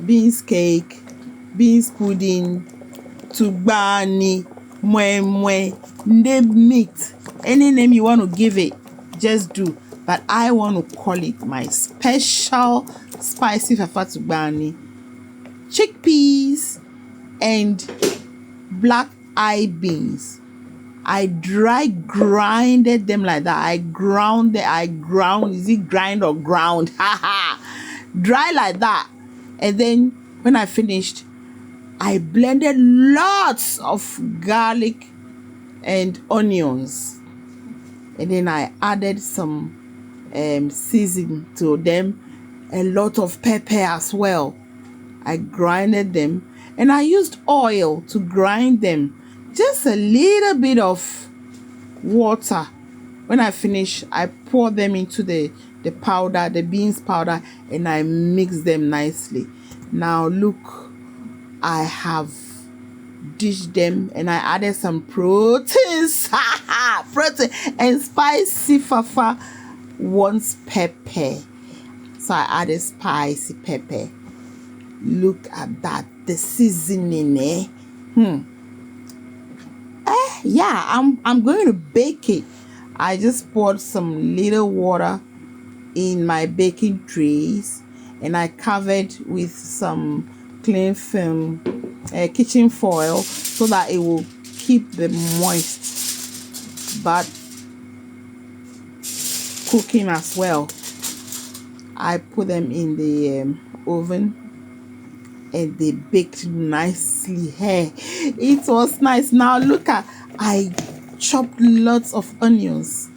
beans cake, beans pudding, tugbani, mwe, name meat. Any name you want to give it, just do. But I want to call it my special spicy fafa tugbani. Chickpeas and black eyed beans. I dry grinded them like that. I ground. Is it grind or ground? Dry like that. And then when I finished, I blended lots of garlic and onions. And then I added some seasoning to them. A lot of pepper as well. I grinded them. And I used oil to grind them. Just a little bit of water. When I finish, I pour them into the powder, the beans powder, and I mix them nicely. Now look, I have dished them and I added some proteins. Protein and spicy fafa wants pepper. So I added spicy pepper. Look at that. The seasoning, yeah, I'm going to bake it. I just poured some little water in my baking trays and I covered with some cling film, kitchen foil, so that it will keep the moist but cooking as well. I put them in the oven and they baked nicely. Hey, it was nice. Now look at, I chopped lots of onions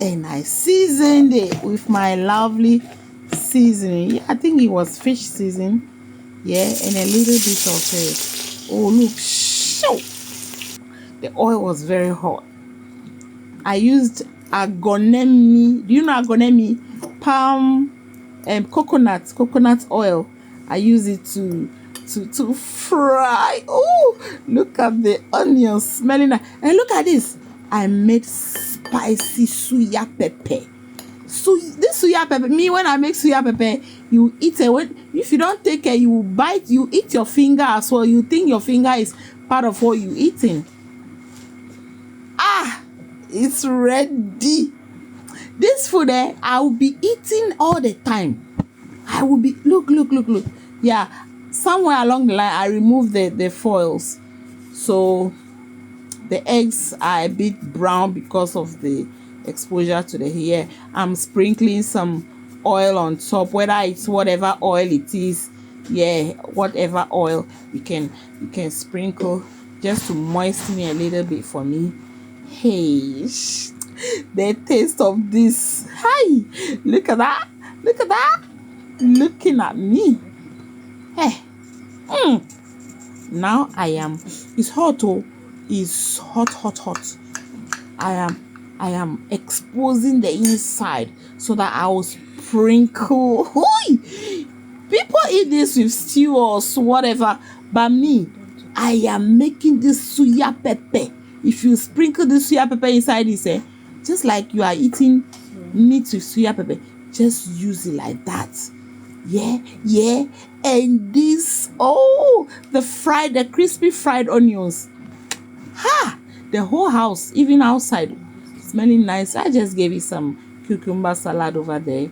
and I seasoned it with my lovely seasoning. Yeah, I think it was fish seasoning. Yeah, and a little bit of oh look, the oil was very hot. I used agonemi. Do you know agonemi? Palm and coconut oil. I use it to fry. Oh, look at the onions smelling nice. And look at this. I made spicy suya pepper. So this suya pepper, me when I make suya pepper, you eat it. If you don't take care, you will bite. You eat your finger as well. You think your finger is part of what you eating. It's ready. This food, I will be eating all the time. I will be look. Yeah, somewhere along the line, I removed the foils, so the eggs are a bit brown because of the exposure to the hair. I'm sprinkling some oil on top, whether it's whatever oil it is. Yeah, whatever oil you can sprinkle just to moisten it a little bit for me. Hey, the taste of this. Hi, look at that. Looking at me. Hey. Now it's hot. It's hot. I am exposing the inside so that I will sprinkle. People eat this with stew or whatever, but me, I am making this suya pepper. If you sprinkle the suya pepper inside this, just like you are eating meat with suya pepper, just use it like that. Yeah. And this, the crispy fried onions. The whole house, even outside, smelling nice. I just gave it some cucumber salad over there.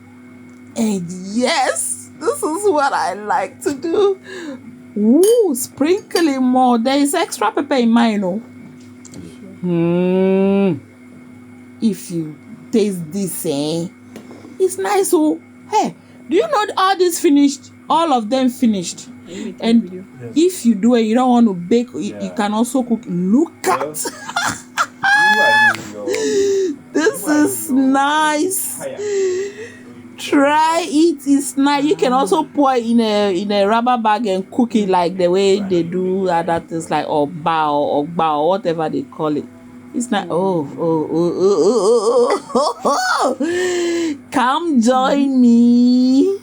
And yes, this is what I like to do. Ooh, sprinkling more. There is extra pepper in mine, If you taste this, it's nice. Hey, do you know all this finished? All of them finished. And if you do it, you don't want to bake, you can also cook. Look at this is nice. Try it. It's nice. You can also pour it in a rubber bag and cook it like the way they do other things like or bao, whatever they call it. It's not. Come join me.